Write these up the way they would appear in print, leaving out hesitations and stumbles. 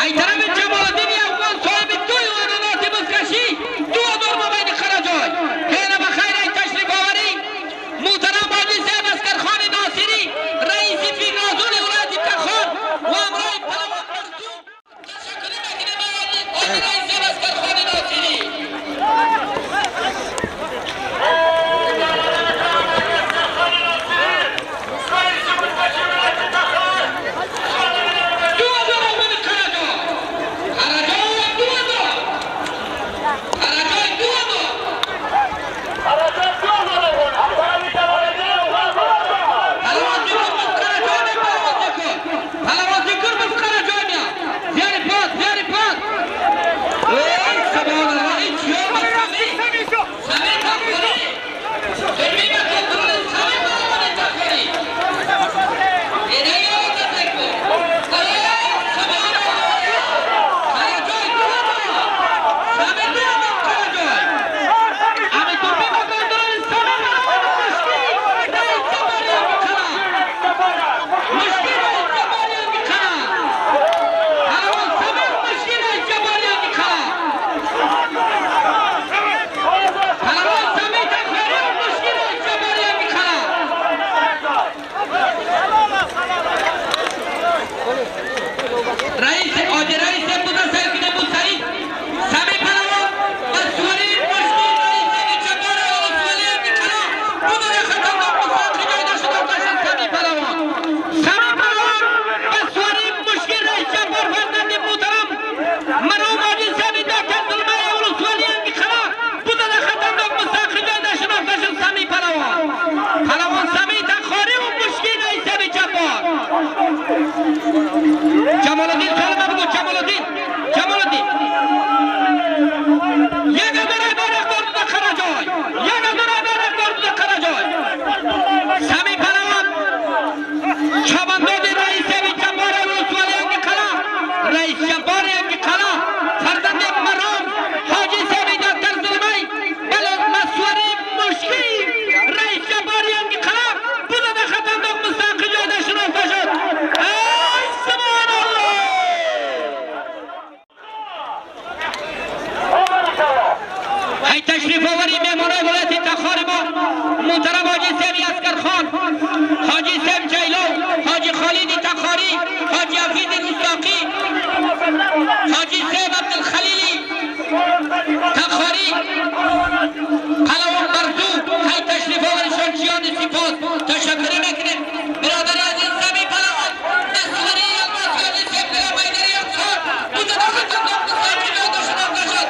ای طرف جمال الدین افغان Jamaluddin Salman bu Jamaluddin. Jamaluddin. Yana Duray bayroq bortida Qarajoy. Yana Duray bayroq bortida Qarajoy. Sami Palavon. Chavandodi Rais Jabbor Rusvali yangi qala. Rais Jabbor yangi qala. Farzandbek Marom. Hoji Sabidat Tarzulmay. Balog Maswari Mushki. Rais Jabbor yangi qala. Bunda xatardoq mustaqil joyda shuni tashib. Ey subhanalloh. Hay tashrif ovari memori viloyati Taxorima muhtaram Hoji Sami Askarxon, Hoji Sam Jaylov, Hoji Xolidi Taxori, Hoji Hafiz Mustaqi, Hoji Sam Abdul Khalili Taxori, Qalawon Barzu, hay tashrif ovari shonchiyoni sifat tashakkür eminim. Birodar aziz Sami Palavon, Nasri Almasiyoni Sepila Maydari Yoqson, bu da xatardoq mustaqil joyda shuni tashib.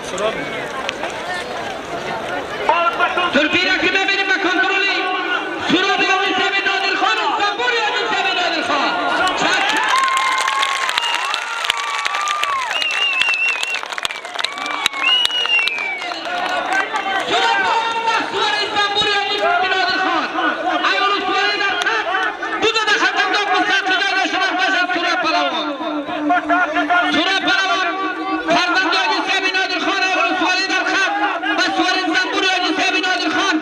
سراب ترپیره که ببینیم به کنترلی سراب آقای سمی نادر خان زنبوری آقای سمی نادر خان سراب سواری زنبوری آقای سمی نادر خان ایولو سواری در خط بوده در خط انداک مستقل داده شرف باشد سراب پلاوان فرزند آقای سمی نادر خان ایولو سواری در خط و سواری زنبوری آقای سمی نادر خان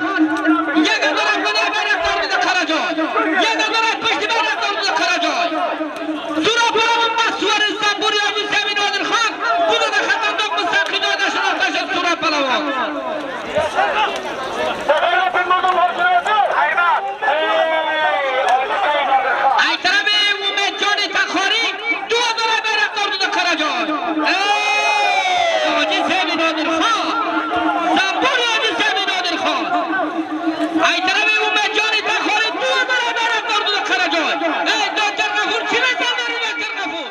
یک دارد کنه بیرک دار میده خراجای یک دارد پشت بیرک دار میده خراجای سراب پلاوان با سواری زنبوری آقای سمی نادر خان بوده در خط انداک مستقل داده شرف باشد سراب پلاوان ای طرف امید جان تخاری دو داره بیرک دار میده خراجای آقای سمی نادر خان زنبوری آقای سمی نادر خان ای طرف امید جان تخاری دو داره بیرک دار میده خراجای دکتر غفور چی مثل داری دکتر غفور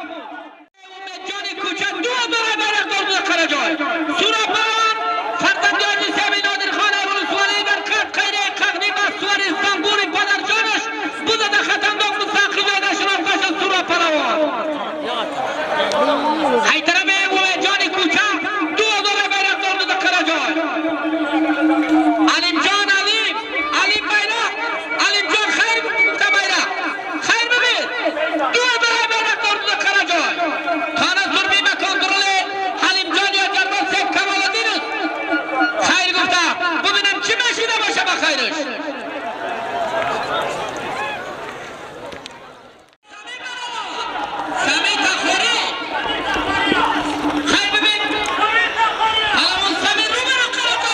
امید جان کوچک دو داره بیرک دار میده خراجای سراب پلاوان فرزند آقای سمی نادر خان اول سواری در خط خیره قغنی و سواری زنبوری پدر جانش بوده در خط انداک مستقل داده شرف باشد سراب پلاوان ای طرف امید جان کوچک دو داره بیرک دار میده خراجای علیم جان علیم بیرک علیم جان خیر گفته بیرک خیر ببین دو داره بیرک دار میده خراجای خانه سربی به کنترل حلیم جان یا جربال سیب کمالدین است خیر گفته ببینم چی مشیده باشه با خیرش سمی تخاری خیر ببین حالا سمی رو برو قرار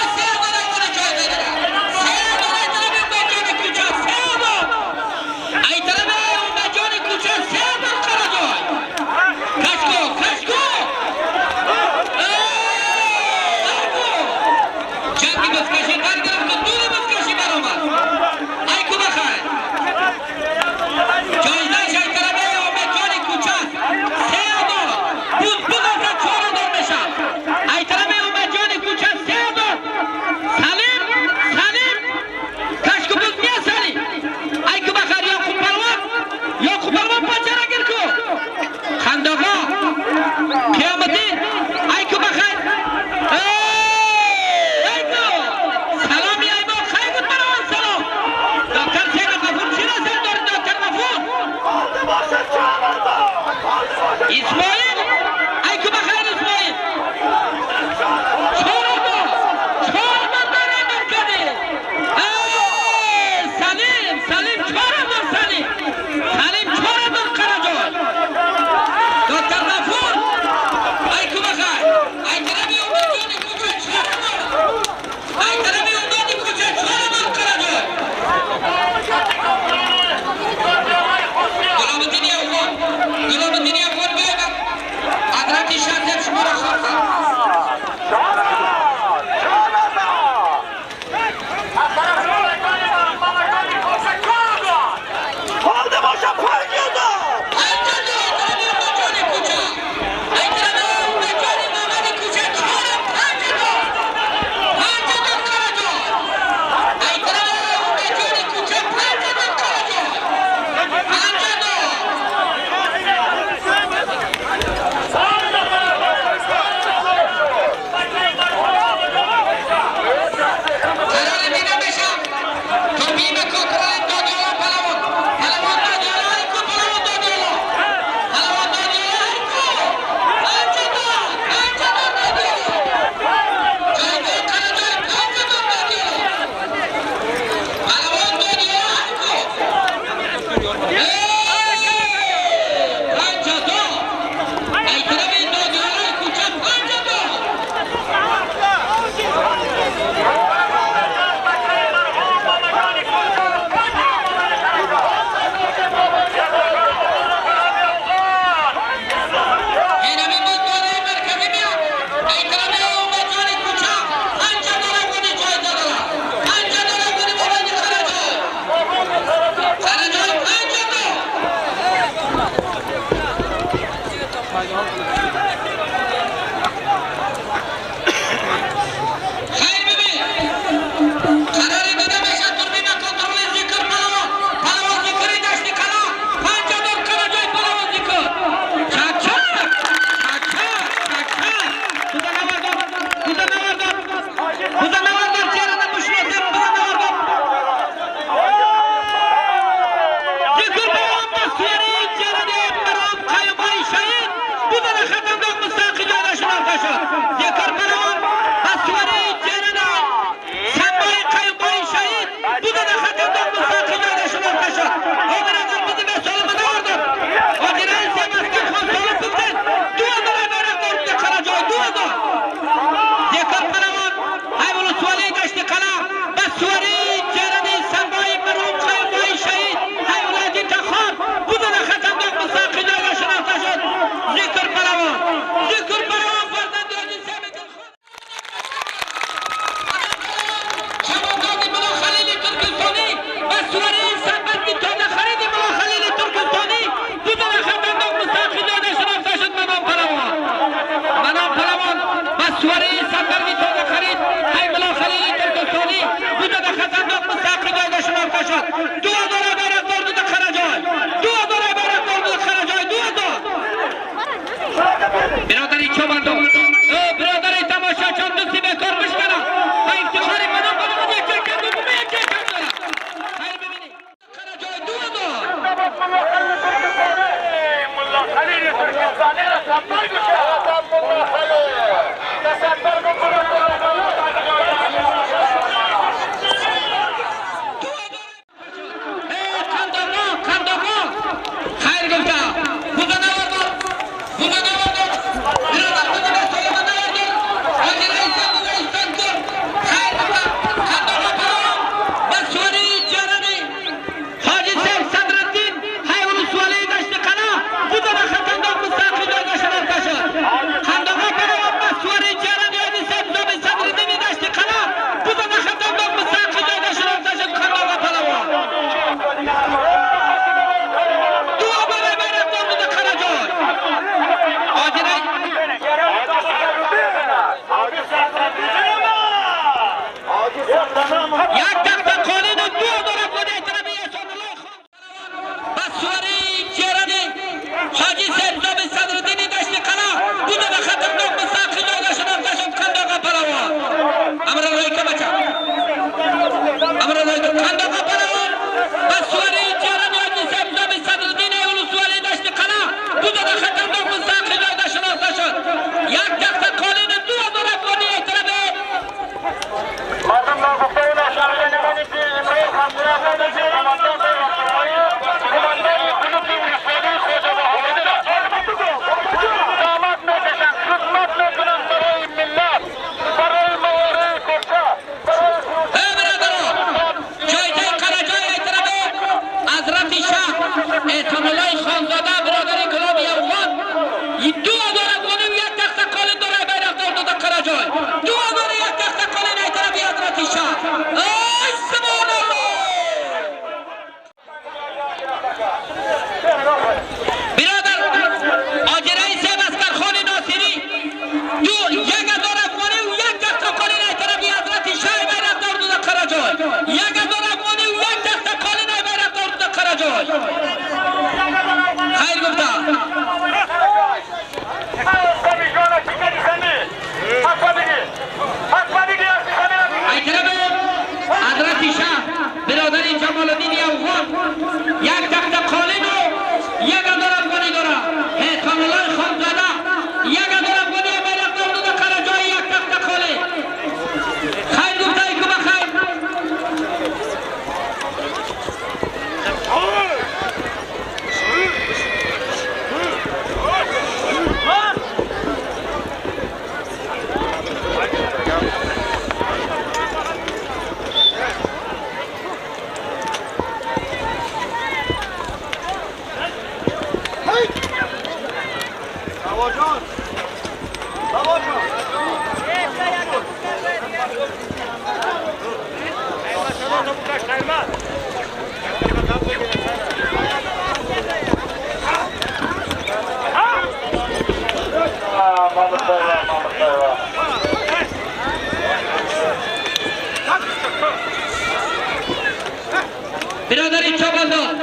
برادری چوبندان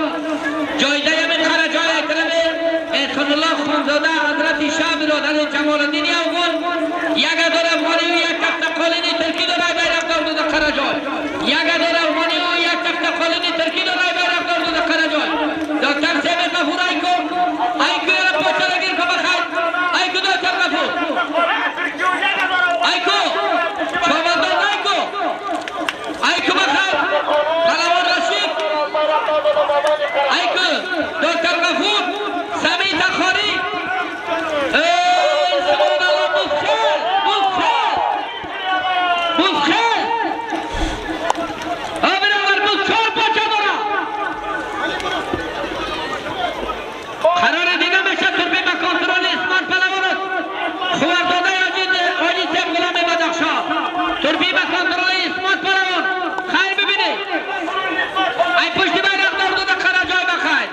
جایزه من خرجای اکرم احسان الله خونزاده حضرت شاه برادر جمال الدین افغان یک هزار افغانی و یک تخت قالینی ترکی دارای بیرقدار داده خرجای یک هزار افغانی و یک تخت قالینی ترکی دارای بیرقدار داده خرجای دکتر سیب غفور ایکو یارا پوچه لگیر که بخواید ایکو دکتر غفور ایکو چوبندان ایکو بخواید قلوان رشید ایکو دکتر غفور سمیت خاری سبحان الله بزخیر برادر بزخیر پاچه دارا قرار دیگه میشه تربی به کنترل اسمان پلوانت خوارداده حاجی سیب غلام بدخشان تربی به کنترل اسمان پلوان خیر ببینی ای پشت بیرق دارد و خرجای بخیر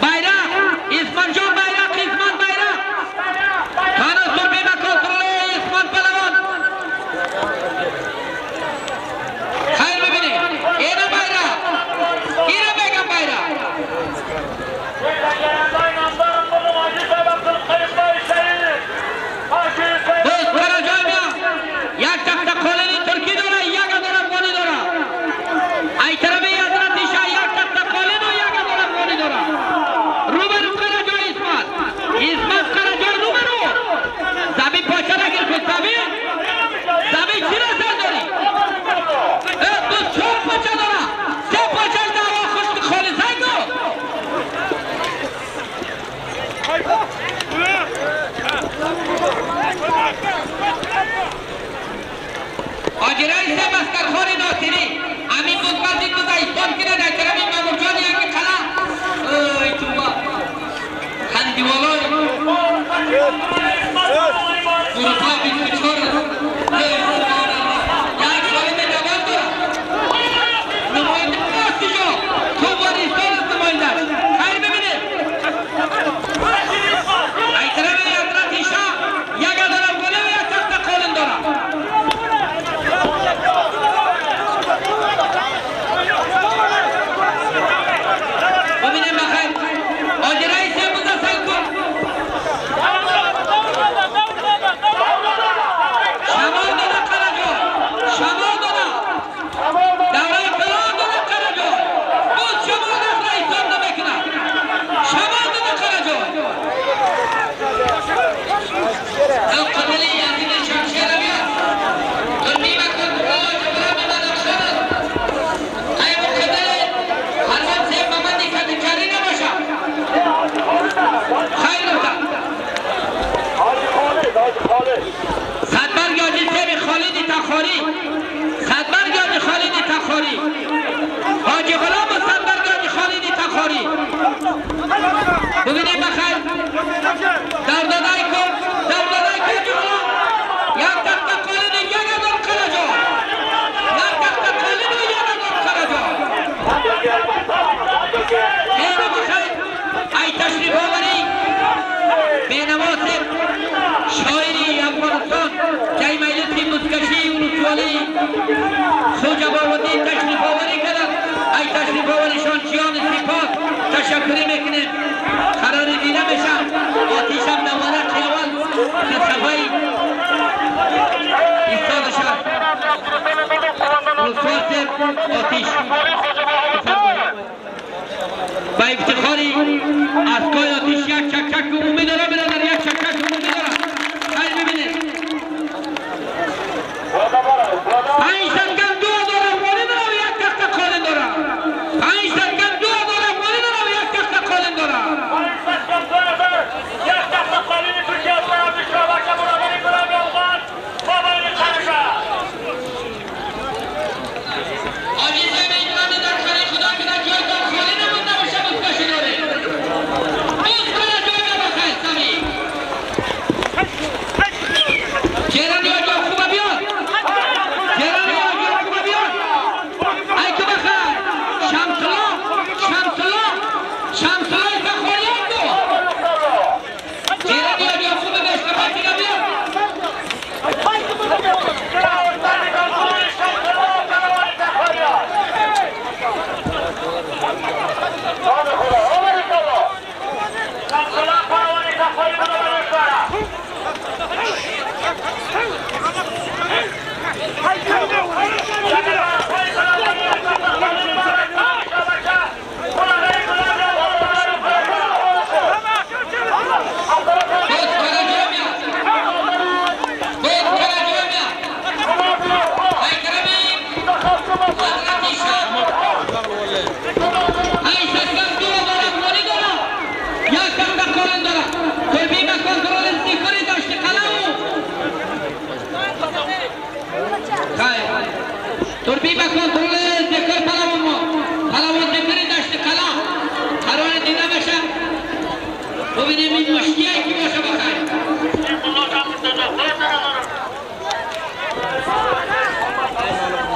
بیرق اسمان جان بیرق اسمان بیرق تانست تربی به کنترل اسمان پلوان خیر ببینی اینا بیرق اینا بگم بیرق بس خرجای بیا یک تخت قالینی ترکی داره یک هزار افغانی داره ای طرف حضرت شاه یک تخت قالین و یک هزار افغانی داره روبرو خرجای اسمت خرجای روبرو زبی پاچه نگیر کن زبی چی را سر داری تو چون پاچه داره سه پاچه داره خشک خالصه گو آجرای سه بسترخوار ناصری امین بزبردی تو دایستان کنه در طرف مامور جان یک خلا ای توبا خندیوالای گروپا 24 یک سالی به جوان دارم نماینده راستی جا تو واریستان است نمایندش خیر ببینید ای طرف حضرت شاه یک هزار افغانی و یک تخت قالین دارم ببینیم بخیر آجرای سه بوزه سل کن شمال داده قرجای شمال داده دوره کلان داده قرجای بود شمال دست رئیسان نمیکنه شمال داده قرجای او قبلی یزید شمشیر بیاد دنبی بکن قرار جبران بدخشان ای مقدر حرمت سیب محمدی کاری نباشه خیر رفتا صدبرگ حاجی سیب خالدی تخاری صدبرگ حاجی خالدی تخاری حاجی غلام و صدبرگ حاجی خالدی تخاری ببینیم بخیر دردادای کن حاجی غلام یک تخت قالین یک هزار خرجا یک تخت قالین و یک هزار خرجا اینو بخیر ای تشریف آوری بینواس شاعری افغانستان جای مجلسی مزکشی ولسوالی خوجباودی تشریف آوری کردن ای تشریف آوری شانچیان سپاس تشکری میکنیم قرار دیده میشه آتیشم نواره خیوان به صفایی ایستاده شد رسواس آتیش با افتخاری اسکای آتیش یک چکچک عمومی داره برادر یک چکچک عمومی داره خیلی ببینید 5 سنگن 2000 افغانی داره و یک تخت قالین داره 5 سنگن 2000 افغانی داره و یک تخت قالین داره یک تخت قالین ترکیه است برای اشتراک برابری گلاب افغان با باید خرجه آجی سیب ایجوانی در خانه خدا که در جایگاه خالی نمونده باشه بزکشی داره بز کنه جایگاه بخیر سمی تربی با کنترل ذکر پلاوان ذکری داشته کلا قرار دیده بشه ببینیم این مشکیه کی باشه بخیر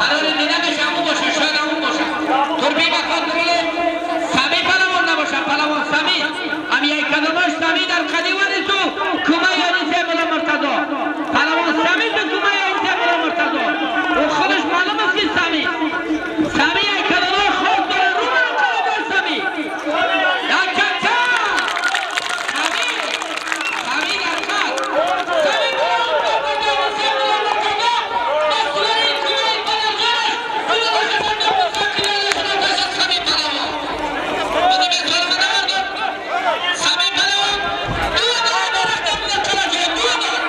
قرار دیده بشه همون باشه شاید همون باشه تربی با کنترل سمی پلاوان نباشه پلاوان سمی هم یک کدامش سمی در قدیوانی تو کمه یعنی سیبلا مرتضا پلاوان سمی تو کمه یعنی سیبلا مرتضا و خودش معلوم است که سمی یک کدامش خود داره رو من قلبان سمی یک چچا سمی در خط سمی پلاوان مرتضا سیبلا مرتضا مسئولی کمه پلاوانش کمه باشه بنده مستقیل نشون داشت سمی پلاوان بودی به ظلم نمردم سمی پلاوان دو داره برکت بوده کلاجه دو دار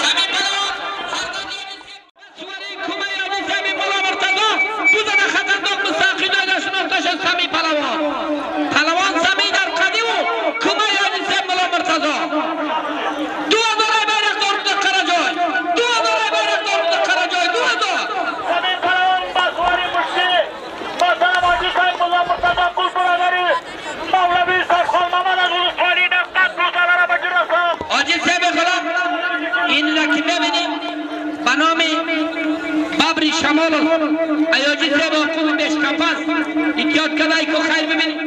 سمی پلاوان مسئولی کمه یعنی سمی پلا مرتضا بوده ده خطرناک مستقیل نشون داشت سمی پلاوان پلاوان سمی در قدیم و کمه یعنی سمی پلا مرتضا دو داره بیرق دار بوده کلاجه دو داره بیرق دار بوده کلاجه دو دار سمی پلاوان مسئولی مشتی مثلا ماجی سمی ملا مرتضا کل برادری مولوی سرخال مامان از اروسخانی نفتت روزاله را بگیر رسام آجی سیب خلا این را که ببینیم به نام ببری شمال ایاجی سیب حقوق بیش کفاس اتیاد کدایی که خیر ببینیم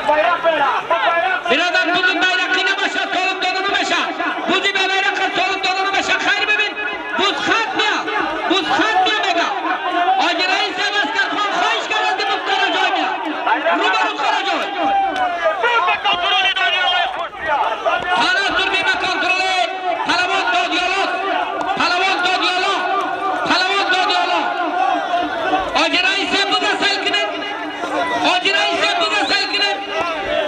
bayrak bera برادر بودن بیرقی نباشه طالب دادن نباشه بودی به بیرق طالب دادن نباشه خیر ببین بود خط میا میگه آجی رئیس اسکر خان خواهش کرد بود کراجای میا روبرو کراجای به کنترل داری آقای خوشبیا حالا تربی به کنترل پلوان دادیالا آجی رئیس بوده سیل کنه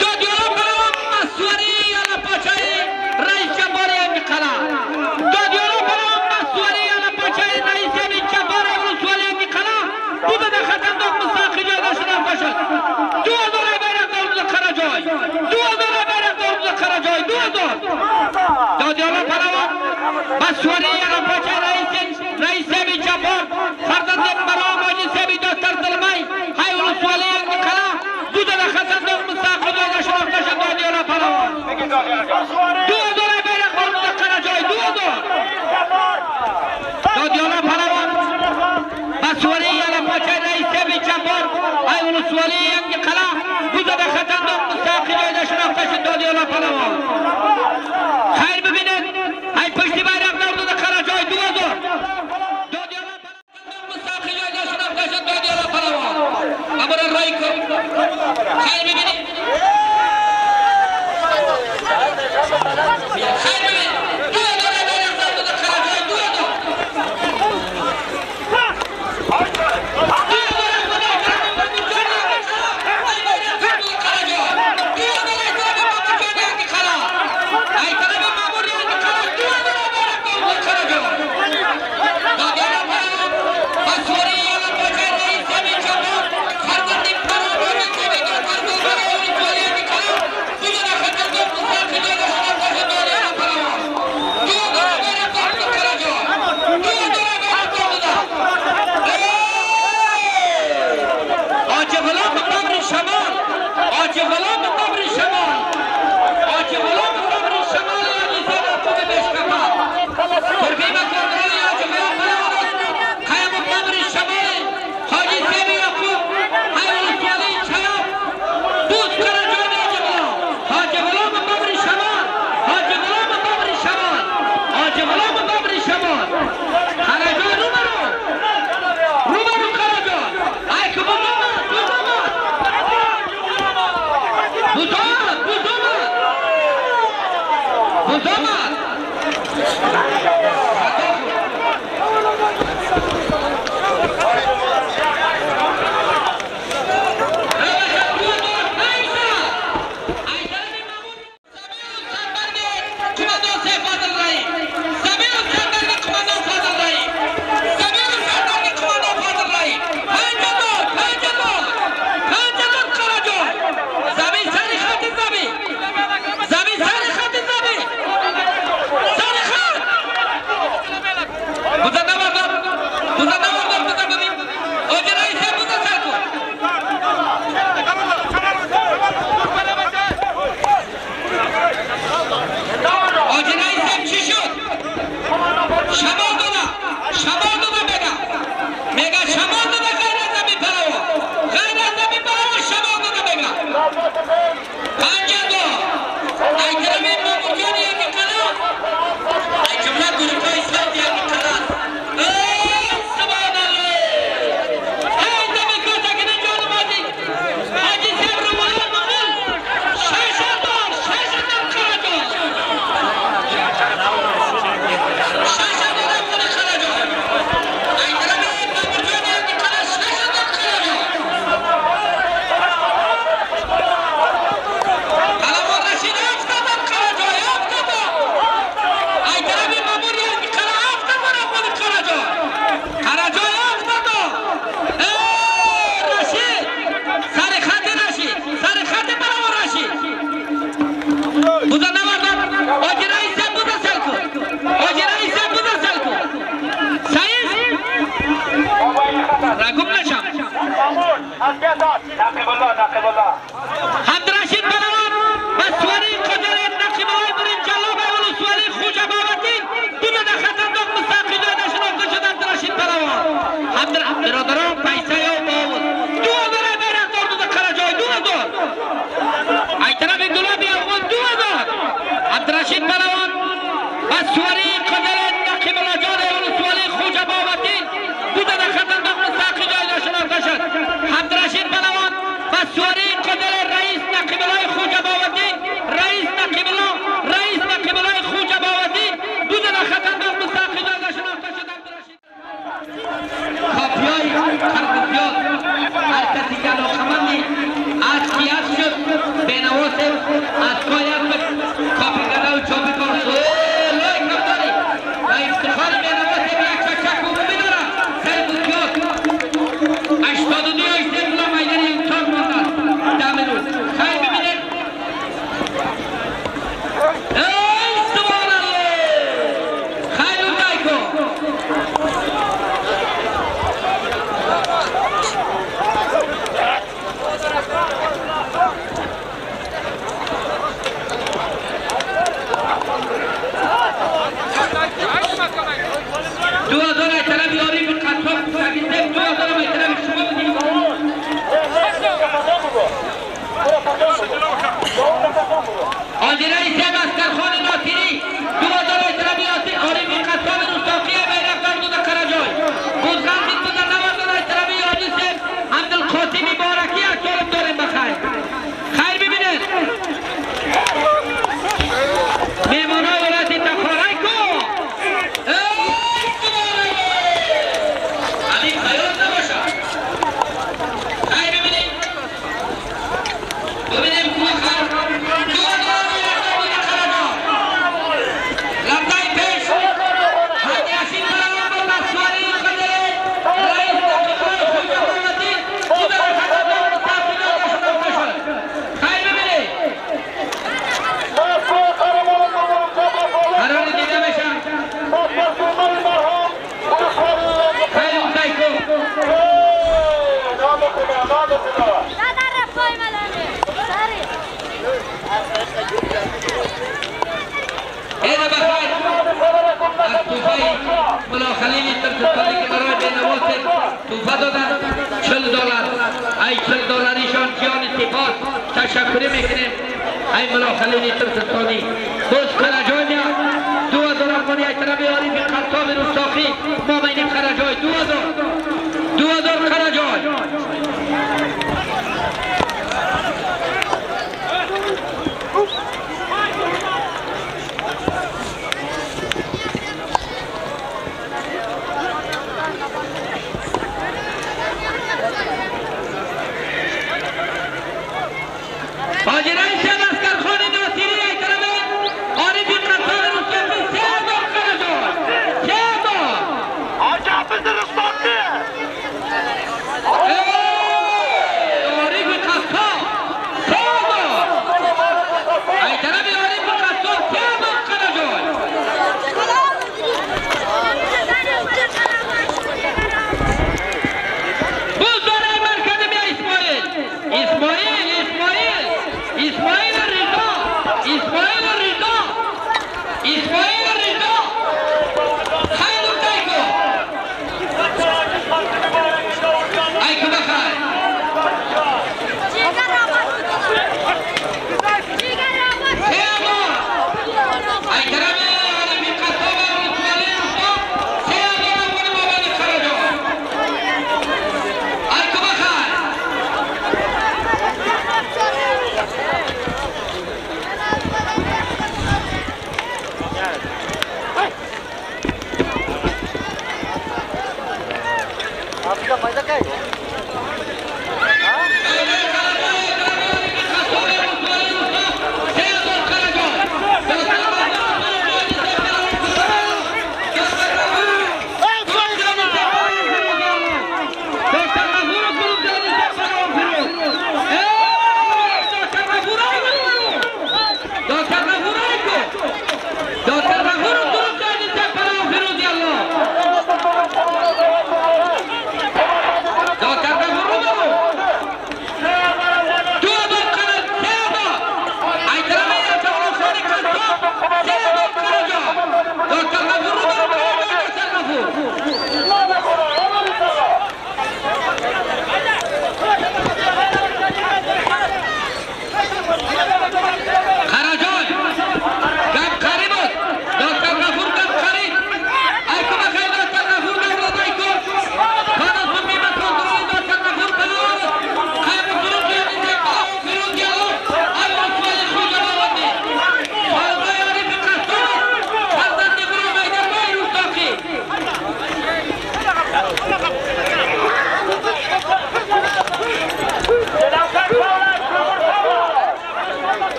دادیالا پلوان مسوری یا پاچای رئیس جباری میقلا دادیالا پلوان مسوری یا پاچای رئیس جباری ولسوالی میقلا بوده ده خطرناک مستقی جای داشتن باشد دو داره بیرق دارد کراجای دادیالا پلوان مسوری یا پاچای رئیس جبار فرزند برام آجی سیبی دکتر دلمای های ولسوالی میقلا بوده ده خطرناک مستقی جای داشتن باشد دادیالا پلوان دو داره بیرق دارد کراجای دادیالا پلوان مسوری یا پاچای رئیس جبار های ولسوالی میقلا بوده ده خطرناک مستقی جای داشتن باشد دادیالا پلوان خیر ببینید های پشتی بیرق دارد کراجای دادیالا مستقی جای داشتن باشد دادیالا پلوان امر رای کن خیر ببینید خیر ببینید دو داره بیرق دارد کراجای عبدالرشید بلوان و سواری قدرت نقشی بلای بریم جلاب اول سواری خوجه باوتین دونه در خطرناک مستقی جای نشناخته شد عبدالرشید بلوان برادران پیسه یا باوز دو داره بیرفتار دو در قرجای دو دار ای طرف دولابی افغان دو دار عبدالرشید بلوان و سواری قدرت نقشی بلای جای اول سواری خوجه باوتین دونه در خطرناک مستقی جای نشناخته شد عبدالرشید بلوان و سواری قدر رئیس نقیبلای خوجه باوتی رئیس نقیبلای خوجه باوتی دو در خطرناک مستقی جای شناخته شد عبدالرشید کافیای خرقفیات هر کسی که علاقمندی از کیاس شد بینواس از کایت به کافی گره و چاپی کارسو لای کمداری و افتخار بینواس به یک چکچک عمومی دارم سر بودیات 82 اشتبلا میدانی امتحان ماندن دامنون خیلی ببینید ای سبحان الله خیلی بایکو دو هزار اعتراف یاری به قطاب سگیزم 2000 اعتراف شما بدید آجرای سیم اسکرخان ناصری 2000 اعتراف یاری به قطاب رستاقی بیرفتار دو در قرجای بزرگان دید در 9000 اعتراف یاری سیم عبدالقاسم مبارکی اکتارم داریم بخیر خیر ببینید میمانای ولایت تخارای کو ملا خلیلی ترسطالی که برای بینواس توفه دادن $40 ای $40 جان سپاس تشکر میکنیم ای ملا خلیلی ترسطالی دوست خرجای میا 2000 افغانی ای طرف یاری به قطاب رستاقی ما بینیم خرجای 2000 خرجای آجرای سیم اسکرخان ناصری ای طرف عارفی قطار رستاقی 3000 خرجای 3000 آج حافظ رستاقی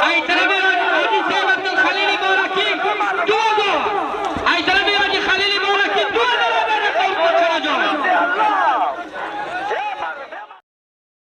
ای طرف